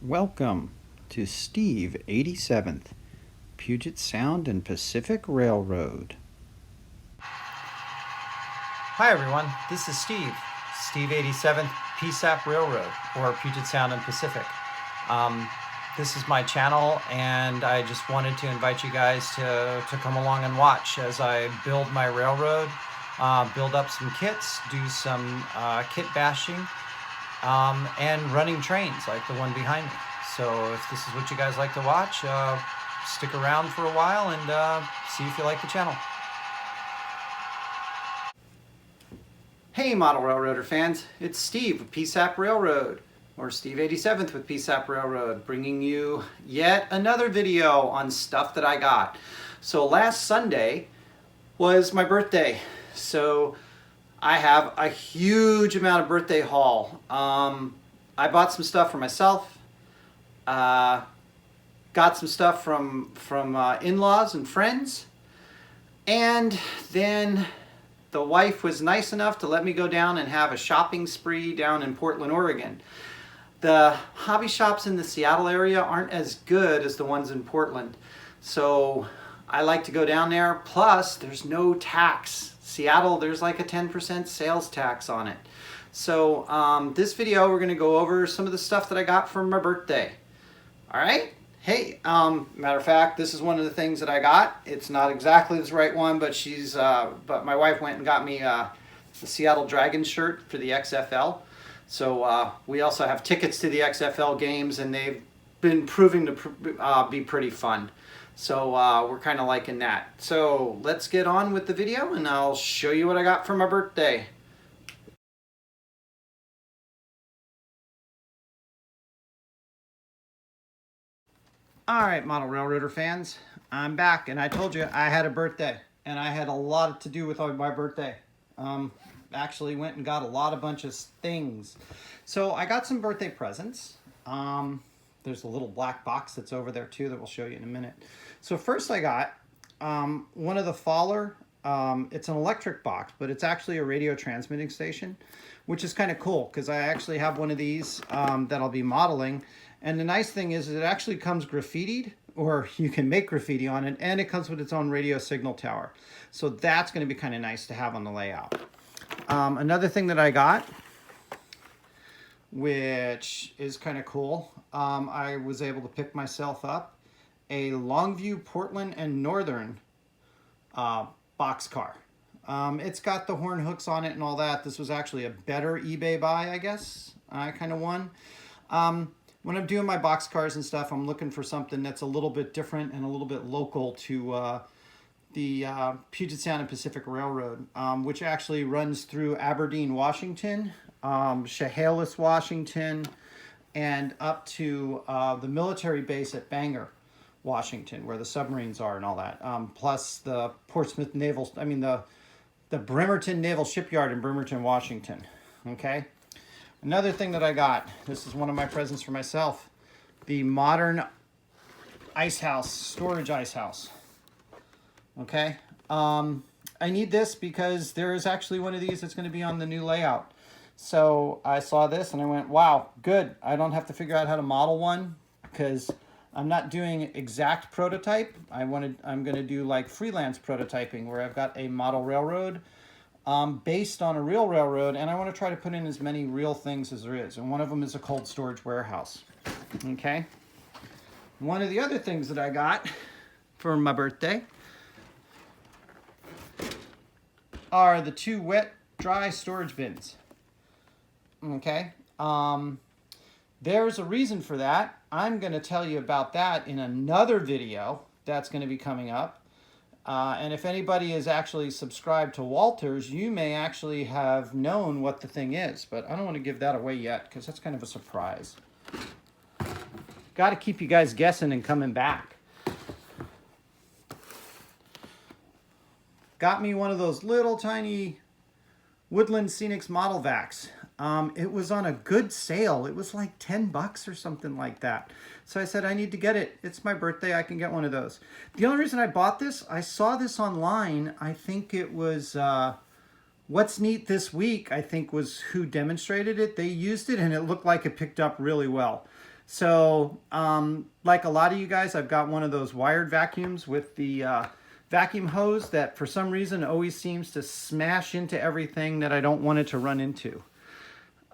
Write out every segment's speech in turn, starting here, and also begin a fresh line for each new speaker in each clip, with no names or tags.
Welcome to Steve 87th, Puget Sound and Pacific Railroad.
Hi everyone, this is Steve 87th PSAP Railroad, or Puget Sound and Pacific. This is my channel, and I just wanted to invite you guys to come along and watch as I build my railroad, build up some kits, do some kit bashing, and running trains like the one behind me. So if this is what you guys like to watch, stick around for a while and see if you like the channel. Hey Model Railroader fans, it's Steve with PSAP Railroad, or Steve 87th with PSAP Railroad, bringing you yet another video on stuff that I got. So last Sunday was my birthday, so I have a huge amount of birthday haul. I bought some stuff for myself, got some stuff from in-laws and friends, and then the wife was nice enough to let me go down and have a shopping spree down in Portland, Oregon. The hobby shops in the Seattle area aren't as good as the ones in Portland, so I like to go down there. Plus, there's no tax. Seattle, there's like a 10% sales tax on it. So this video, we're going to go over some of the stuff that I got for my birthday. All right? Hey, matter of fact, this is one of the things that I got. It's not exactly the right one, but but my wife went and got me the Seattle Dragons shirt for the XFL. So we also have tickets to the XFL games, and they've been proving to be pretty fun. So we're kind of liking that. So let's get on with the video, and I'll show you what I got for my birthday. All right, Model Railroader fans, I'm back, and I told you I had a birthday, and I had a lot to do with my birthday. Actually went and got a bunch of things. So I got some birthday presents. There's a little black box that's over there too that we'll show you in a minute. So first I got one of the Faller. It's an electric box, but it's actually a radio transmitting station, which is kind of cool because I actually have one of these that I'll be modeling. And the nice thing is it actually comes graffitied, or you can make graffiti on it, and it comes with its own radio signal tower. So that's going to be kind of nice to have on the layout. Another thing that I got, which is kind of cool, I was able to pick myself up a Longview, Portland, and Northern boxcar. It's got the horn hooks on it and all that. This was actually a better eBay buy, I guess. I kind of won. When I'm doing my boxcars and stuff, I'm looking for something that's a little bit different and a little bit local to the Puget Sound and Pacific Railroad, which actually runs through Aberdeen, Washington, Chehalis, Washington, and up to the military base at Bangor, Washington, where the submarines are and all that. Plus the Portsmouth Naval, the Bremerton Naval Shipyard in Bremerton, Washington. Okay. Another thing that I got, this is one of my presents for myself, the modern ice house, storage ice house. Okay, I need this because there is actually one of these that's going to be on the new layout. So I saw this and I went, wow, good. I don't have to figure out how to model one because I'm not doing exact prototype. I'm going to do like freelance prototyping where I've got a model railroad based on a real railroad, and I want to try to put in as many real things as there is. And one of them is a cold storage warehouse. Okay. One of the other things that I got for my birthday are the two wet dry storage bins. Okay. There's a reason for that. I'm going to tell you about that in another video that's going to be coming up. And if anybody is actually subscribed to Walters, you may actually have known what the thing is, but I don't want to give that away yet because that's kind of a surprise. Got to keep you guys guessing and coming back. Got me one of those little tiny Woodland Scenics model vacs. It was on a good sale. It was like $10 or something like that. So I said, I need to get it. It's my birthday. I can get one of those. The only reason I bought this, I saw this online. I think it was What's Neat This Week, I think, was who demonstrated it. They used it and it looked like it picked up really well. So, like a lot of you guys, I've got one of those wired vacuums with the vacuum hose that for some reason always seems to smash into everything that I don't want it to run into.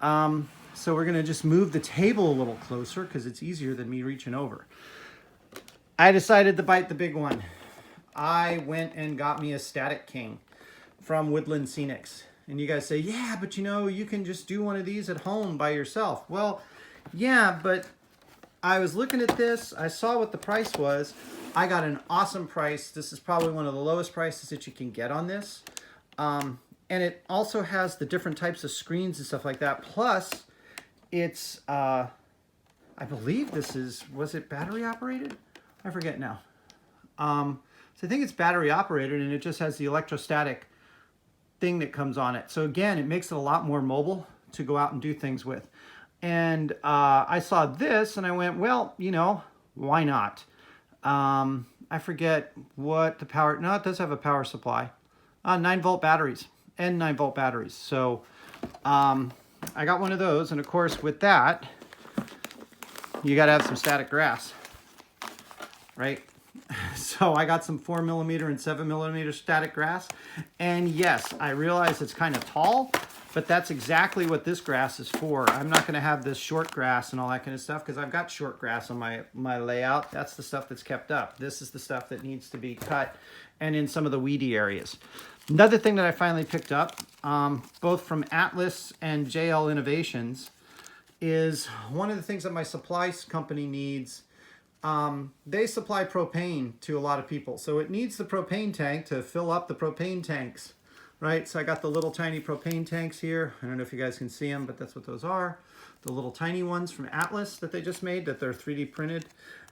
So we're gonna just move the table a little closer because it's easier than me reaching over. I decided to bite the big one. I went and got me a Static King from Woodland Scenics. And you guys say, yeah, but you know, you can just do one of these at home by yourself. Well, yeah, but I was looking at this, I saw what the price was. I got an awesome price. This is probably one of the lowest prices that you can get on this. And it also has the different types of screens and stuff like that. Plus, it's, I believe this is, was it battery operated? I forget now. So I think it's battery operated, and it just has the electrostatic thing that comes on it. So again, it makes it a lot more mobile to go out and do things with. And I saw this and I went, well, you know, why not? I forget what the power, no, it does have a power supply. 9-volt batteries and 9-volt batteries. So I got one of those, and of course with that, you got to have some static grass, right? So I got some 4mm and 7mm static grass. And yes, I realize it's kind of tall, but that's exactly what this grass is for. I'm not going to have this short grass and all that kind of stuff because I've got short grass on my layout. That's the stuff that's kept up. This is the stuff that needs to be cut and in some of the weedy areas. Another thing that I finally picked up, both from Atlas and JL Innovations, is one of the things that my supply company needs. They supply propane to a lot of people. So it needs the propane tank to fill up the propane tanks, right? So I got the little tiny propane tanks here. I don't know if you guys can see them, but that's what those are. The little tiny ones from Atlas that they just made, that they're 3D printed.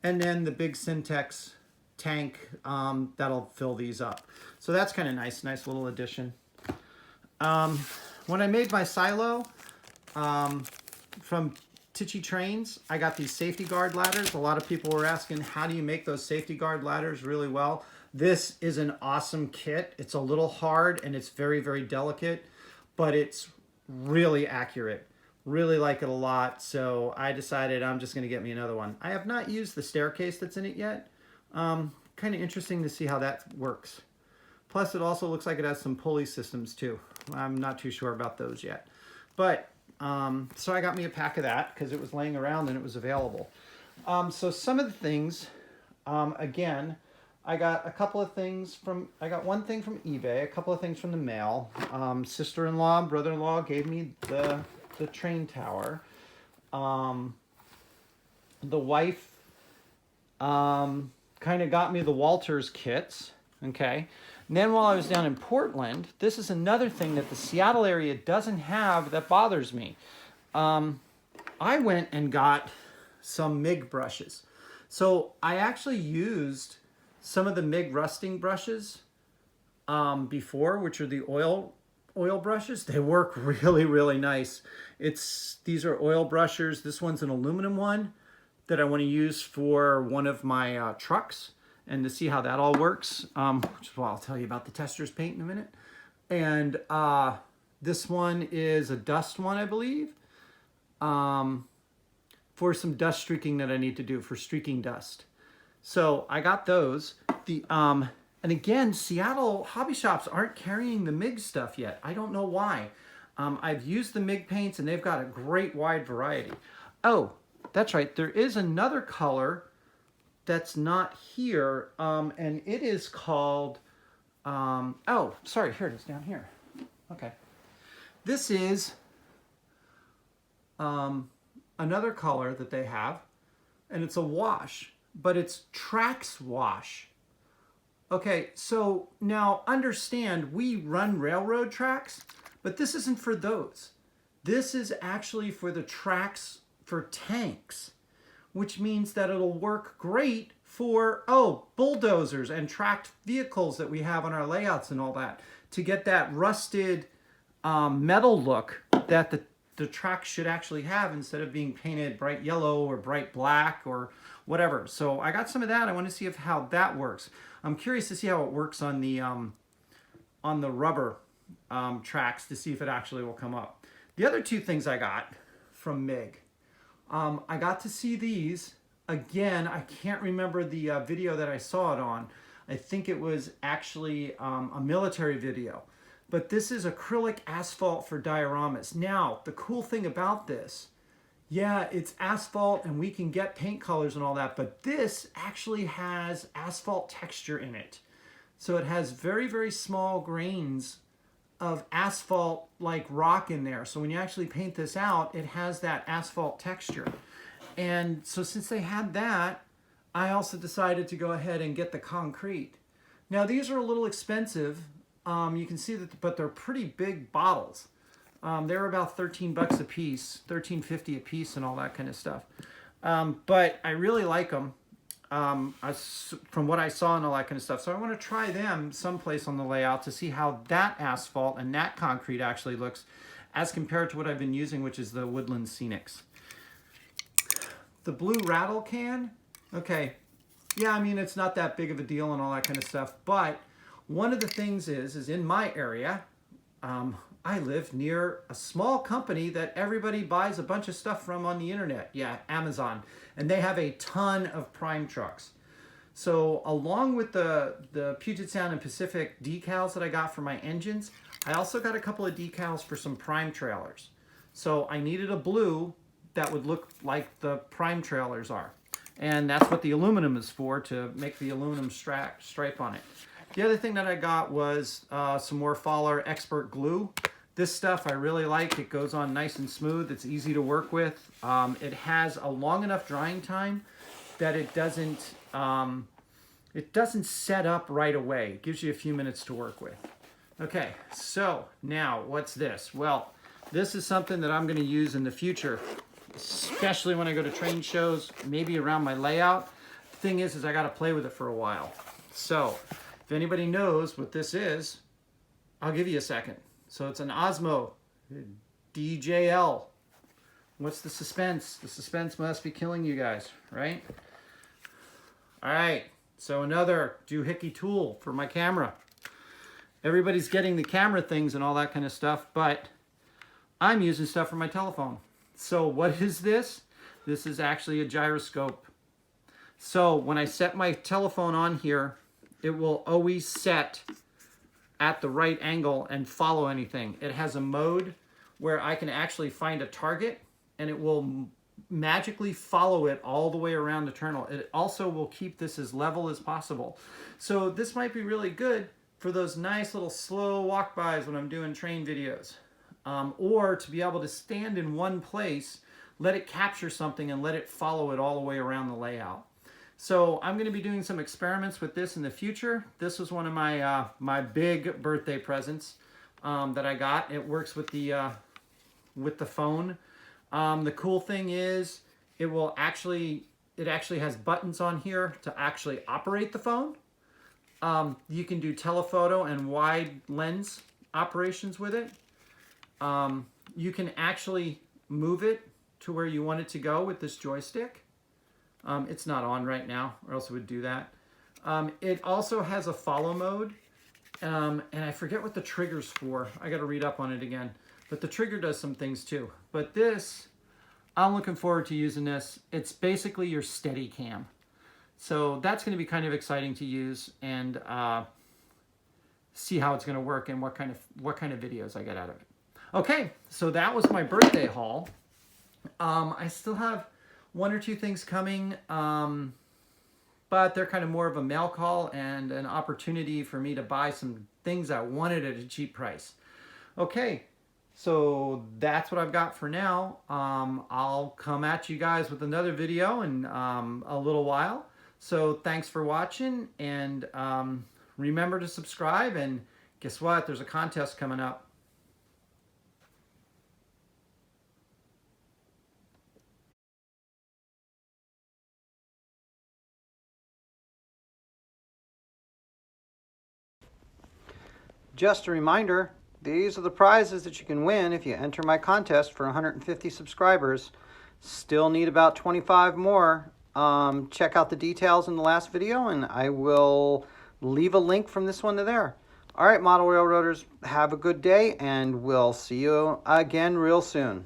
And then the big Syntex tank that'll fill these up. So that's kind of nice little addition. When I made my silo from Tichy Trains, I got these safety guard ladders. A lot of people were asking, how do you make those safety guard ladders really well? This is an awesome kit. It's a little hard and it's very, very delicate, but it's really accurate. Really like it a lot. So I decided I'm just going to get me another one. I have not used the staircase that's in it yet. Kind of interesting to see how that works. Plus it also looks like it has some pulley systems too. I'm not too sure about those yet. But so I got me a pack of that because it was laying around and it was available. So some of the things, again, I got a couple of things from, I got one thing from eBay, a couple of things from the mail. Sister-in-law, brother-in-law gave me the train tower. The wife kind of got me the Walters kits, okay? And then while I was down in Portland, this is another thing that the Seattle area doesn't have that bothers me. I went and got some MIG brushes. So I actually used some of the MIG rusting brushes before, which are the oil brushes. They work really, really nice. These are oil brushers. This one's an aluminum one that I want to use for one of my trucks, and to see how that all works, which is what I'll tell you about the tester's paint in a minute. And this one is a dust one, I believe, for some dust streaking that I need to do for streaking dust. So I got those. And again, Seattle hobby shops aren't carrying the MIG stuff yet. I don't know why. I've used the MIG paints and they've got a great wide variety. Oh, that's right. There is another color that's not here, and it is called, oh, sorry, here it is down here. Okay. This is another color that they have, and it's a wash, but it's Trax Wash. Okay, so now understand, we run railroad tracks, but this isn't for those. This is actually for the tracks for tanks, which means that it'll work great for, bulldozers and tracked vehicles that we have on our layouts and all that, to get that rusted metal look that the track should actually have instead of being painted bright yellow or bright black or whatever. So I got some of that. I want to see how that works. I'm curious to see how it works on the rubber tracks, to see if it actually will come up. The other two things I got from MIG
I got to see these. Again, I can't remember the video that I saw it on. I think it was actually a military video. But this is acrylic asphalt for dioramas. Now, the cool thing about this, yeah, it's asphalt and we can get paint colors and all that, but this actually has asphalt texture in it. So it has very, very small grains of asphalt like rock in there. So when you actually paint this out, it has that asphalt texture. And so since they had that, I also decided to go ahead and get the concrete. Now these are a little expensive. You can see that, but they're pretty big bottles. They were about 13 bucks a piece, 13.50 a piece and all that kind of stuff. But I really like them from what I saw and all that kind of stuff. So I want to try them someplace on the layout to see how that asphalt and that concrete actually looks as compared to what I've been using, which is the Woodland Scenics. The blue rattle can, okay, yeah, I mean, it's not that big of a deal and all that kind of stuff, but one of the things is in my area, I live near a small company that everybody buys a bunch of stuff from on the internet. Yeah, Amazon. And they have a ton of prime trucks. So along with the Puget Sound and Pacific decals that I got for my engines, I also got a couple of decals for some prime trailers. So I needed a blue that would look like the prime trailers are. And that's what the aluminum is for, to make the aluminum stripe on it. The other thing that I got was some more Faller Expert glue. This stuff I really like. It goes on nice and smooth. It's easy to work with. It has a long enough drying time that it doesn't set up right away. It gives you a few minutes to work with. Okay, so now what's this? Well, this is something that I'm going to use in the future, especially when I go to train shows, maybe around my layout. The thing is I got to play with it for a while. So if anybody knows what this is, I'll give you a second. So it's an Osmo DJL. What's the suspense? The suspense must be killing you guys, right? All right, so another doohickey tool for my camera. Everybody's getting the camera things and all that kind of stuff, but I'm using stuff for my telephone. So what is this? This is actually a gyroscope. So when I set my telephone on here, it will always set at the right angle and follow anything. It has a mode where I can actually find a target and it will magically follow it all the way around the terminal. It also will keep this as level as possible. So this might be really good for those nice little slow walk-bys when I'm doing train videos. Or to be able to stand in one place, let it capture something and let it follow it all the way around the layout. So I'm going to be doing some experiments with this in the future. This was one of my my big birthday presents that I got. It works with the phone. The cool thing is it actually has buttons on here to actually operate the phone. You can do telephoto and wide lens operations with it. You can actually move it to where you want it to go with this joystick. It's not on right now, or else it would do that. It also has a follow mode, and I forget what the trigger's for. I got to read up on it again. But the trigger does some things too. But this, I'm looking forward to using this. It's basically your steady cam. So that's going to be kind of exciting to use and see how it's going to work and what kind of videos I get out of it. Okay, so that was my birthday haul. I still have one or two things coming, but they're kind of more of a mail call and an opportunity for me to buy some things I wanted at a cheap price. Okay, so that's what I've got for now. I'll come at you guys with another video in a little while. So thanks for watching, and remember to subscribe, and guess what? There's a contest coming up.
Just a reminder, these are the prizes that you can win if you enter my contest for 150 subscribers. Still need about 25 more. Check out the details in the last video, and I will leave a link from this one to there. All right, model railroaders, have a good day, and we'll see you again real soon.